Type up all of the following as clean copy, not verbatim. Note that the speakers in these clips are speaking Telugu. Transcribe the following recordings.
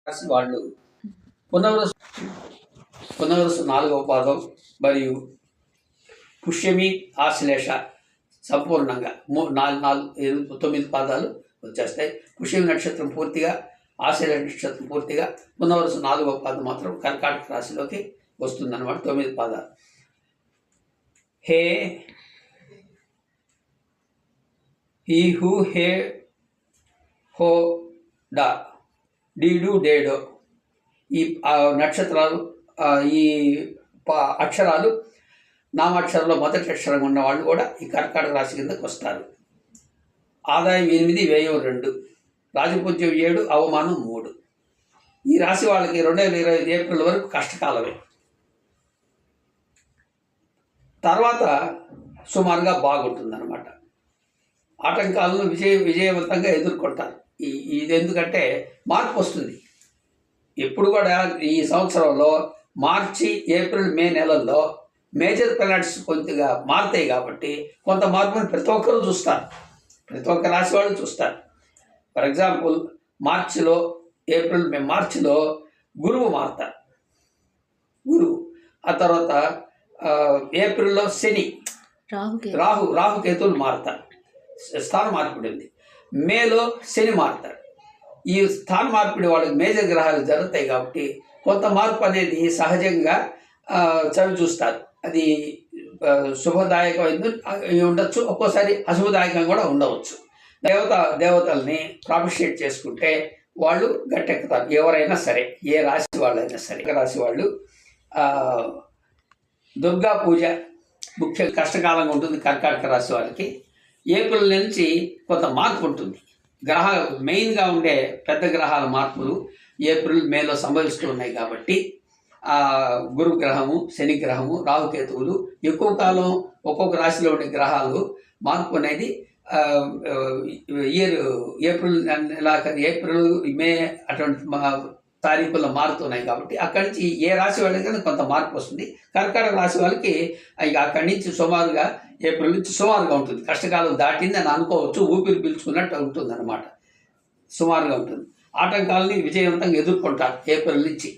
రాశి వాళ్ళు పునర్వసు పునర్వసు 4వ పాదం మరియు పుష్యమి ఆశ్లేష సంపూర్ణంగా 9 పాదాలు వచ్చేస్తాయి. పుష్యమి నక్షత్రం పూర్తిగా, ఆశ్లేష నక్షత్రం పూర్తిగా, పునర్వసు 4వ పాదం మాత్రం కర్కాటక రాశిలోకి వస్తుందన్నమాట. 9 పాదాలు. హే హీ హూ హే హో డా డీడు డేడో ఈ నక్షత్రాలు, ఈ అక్షరాలు నామాక్షరంలో మొదటి అక్షరం ఉన్న వాళ్ళు కూడా ఈ కర్కాటక రాశి కిందకు వస్తారు. ఆదాయం 8, వ్యయం 2, రాజపూజ్యం 7, అవమానం 3. ఈ రాశి వాళ్ళకి 2025 ఏప్రిల్ వరకు కష్టకాలమే. తర్వాత సుమారుగా బాగుంటుందన్నమాట. ఆటంకాలను విజయవంతంగా ఎదుర్కొంటారు. ఇది ఎందుకంటే మార్పు వస్తుంది. ఎప్పుడు కూడా ఈ సంవత్సరంలో మార్చి, ఏప్రిల్, మే నెలల్లో మేజర్ ప్లానెట్స్ కొద్దిగా మారుతాయి కాబట్టి కొంత మార్పుని ప్రతి ఒక్కరూ చూస్తారు, ప్రతి ఒక్క రాశి వాళ్ళు చూస్తారు. ఫర్ ఎగ్జాంపుల్ మార్చిలో, మార్చిలో గురువు మారుతారు. గురువు ఆ తర్వాత ఏప్రిల్లో శని, రాహుకేతువులు మారుతారు. స్థాన మార్పిడి ఉంది. మేలో శని మారుతారు. ఈ స్థాన మార్పిడి వాళ్ళకి మేజర్ గ్రహాలు జరుగుతాయి కాబట్టి కొంత మార్పు అనేది సహజంగా చవి చూస్తారు. అది శుభదాయకమైంది ఉండొచ్చు, ఒక్కోసారి అశుభదాయకంగా కూడా ఉండవచ్చు. దేవతల్ని ప్రాపిషియేట్ చేసుకుంటే వాళ్ళు గట్టెక్కుతారు. ఎవరైనా సరే, ఏ రాశి వాళ్ళైనా సరే. రాశి వాళ్ళు దుర్గా పూజ ముఖ్య కష్టకాలంగా ఉంటుంది కర్కాటక రాశి వాళ్ళకి. ఏప్రిల్ నుంచి కొంత మార్పు ఉంటుంది. మెయిన్గా ఉండే పెద్ద గ్రహాల మార్పులు ఏప్రిల్, మేలో సంభవిస్తూ ఉన్నాయి కాబట్టి గురు గ్రహము, శని గ్రహము, రాహుకేతువులు ఎక్కువ కాలం ఒక్కొక్క రాశిలో ఉండే గ్రహాలు మార్పు అనేది ఏప్రిల్, మే అటువంటి తారీఖుల్లో మారుతున్నాయి కాబట్టి అక్కడి నుంచి ఏ రాశి వాళ్ళకైనా కొంత మార్పు వస్తుంది. కర్కాటక రాశి వాళ్ళకి అక్కడి నుంచి సుమారుగా ఏప్రిల్ నుంచి సుమారుగా ఉంటుంది. కష్టకాలం దాటింది అని అనుకోవచ్చు. ఊపిరి పీల్చుకున్నట్టు ఉంటుంది అన్నమాట. సుమారుగా ఉంటుంది. ఆటంకాలని విజయవంతంగా ఎదుర్కొంటారు. ఏప్రిల్ నుంచి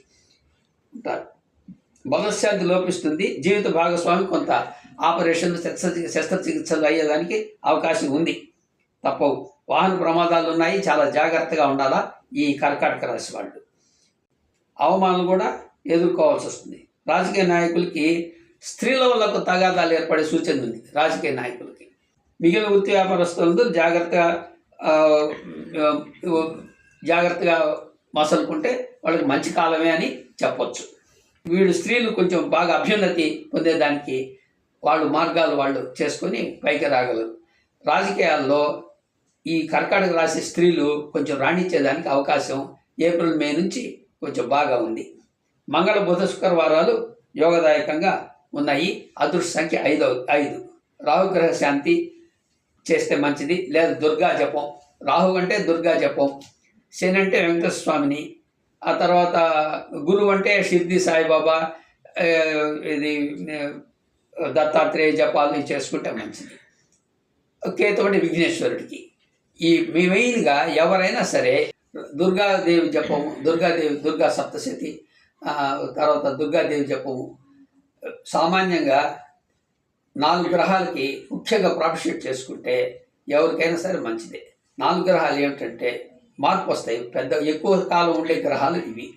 ఉంటారు. మనశ్శాంతి లోపిస్తుంది. జీవిత భాగస్వామి కొంత ఆపరేషన్లు, శస్త్రచికిత్సలు అయ్యేదానికి అవకాశం ఉంది. తప్పవు. వాహన ప్రమాదాలు ఉన్నాయి. చాలా జాగ్రత్తగా ఉండాలా ఈ కర్కాటక రాశి వాళ్ళు. అవమానాలు కూడా ఎదుర్కోవాల్సి వస్తుంది. రాజకీయ నాయకులకి స్త్రీల వల్ల తగాదాలు ఏర్పడే సూచన ఉంది. రాజకీయ నాయకులకి మిగిలిన వృత్తి వ్యాపారస్తులందరూ జాగ్రత్తగా మసలుకుంటే వాళ్ళకి మంచి కాలమే అని చెప్పొచ్చు. వీళ్ళు స్త్రీలు కొంచెం బాగా అభ్యున్నతి పొందేదానికి మార్గాలు వాళ్ళు చేసుకొని పైకి రాగలరు. రాజకీయాల్లో ఈ కర్కాటక రాశి స్త్రీలు కొంచెం రాణించేదానికి అవకాశం ఏప్రిల్, మే నుంచి కొంచెం బాగా ఉంది. మంగళ, బుధ, శుక్రవారాలు యోగదాయకంగా ఉన్నాయి. అదృష్ట సంఖ్య 5. రాహుగ్రహ శాంతి చేస్తే మంచిది, లేదా దుర్గా జపం. రాహు అంటే దుర్గా జపం, శని అంటే వెంకటేశ్వర స్వామిని, ఆ తర్వాత గురువు అంటే షిర్డి సాయిబాబా, ఇది దత్తాత్రేయ జపాలు చేసుకుంటే మంచిది. కేతు అంటే విఘ్నేశ్వరుడికి. ఈ మెయిన్గా ఎవరైనా సరే దుర్గాదేవి జపము, దుర్గా సప్తశతి, తర్వాత దుర్గాదేవి జపము సామాన్యంగా 4 గ్రహాలకి ముఖ్యంగా ప్రాపిషియేట్ చేసుకుంటే ఎవరికైనా సరే మంచిదే. 4 గ్రహాలు ఏమిటంటే మార్పు వస్తాయి. ఎక్కువ కాలం ఉండే గ్రహాలు ఇవి: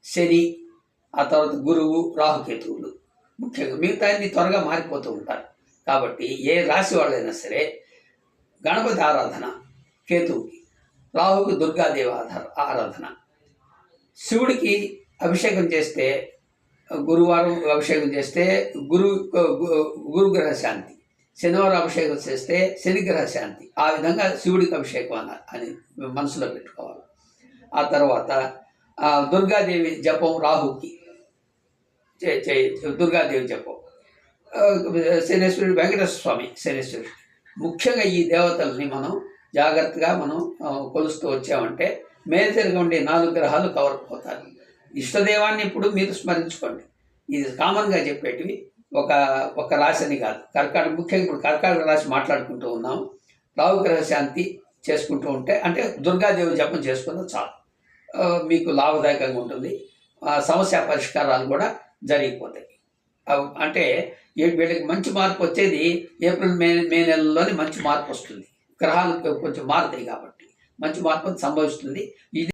శని, ఆ తర్వాత గురువు, రాహుకేతువులు. ముఖ్యంగా మిగతా అన్ని త్వరగా మారిపోతూ ఉంటారు. కాబట్టి ఏ రాశి వాళ్ళైనా సరే గణపతి ఆరాధన, కేతువుకి, రాహుకి దుర్గాదేవి ఆరాధన, శివుడికి అభిషేకం చేస్తే, గురువారం అభిషేకం చేస్తే గురుగ్రహ శాంతి, శనివారం అభిషేకం చేస్తే శనిగ్రహ శాంతి. ఆ విధంగా శివుడికి అభిషేకం అని మనసులో పెట్టుకోవాలి. ఆ తర్వాత దుర్గాదేవి జపం, రాహుకి దుర్గాదేవి జపం, శనేశ్వరుడు, వెంకటేశ్వర స్వామి, శనేశ్వరుడు. ముఖ్యంగా ఈ దేవతల్ని మనం జాగ్రత్తగా కొలుస్తూ వచ్చామంటే మేజర్గా ఉండే 4 గ్రహాలు కవర్ అవుతారు. ఇష్టదేవాన్ని ఇప్పుడు మీరు స్మరించుకోండి. ఇది కామన్గా చెప్పేటివి, ఒక రాశిని కాదు. ముఖ్యంగా ఇప్పుడు కర్కాటక రాశి మాట్లాడుకుంటూ ఉన్నాము. రాహుగ్రహ శాంతి చేసుకుంటూ ఉంటే, అంటే దుర్గాదేవి జపం చేసుకున్న చాలు. మీకు లాభదాయకంగా ఉంటుంది. సమస్య పరిష్కారాలు కూడా జరిగిపోతాయి. అంటే వీళ్ళకి మంచి మార్పు వచ్చేది ఏప్రిల్ మే నెలల్లోనే మంచి మార్పు వస్తుంది. గ్రహాలు కొంచెం మారుతాయి కాబట్టి మంచి మార్పు సంభవిస్తుంది. ఇది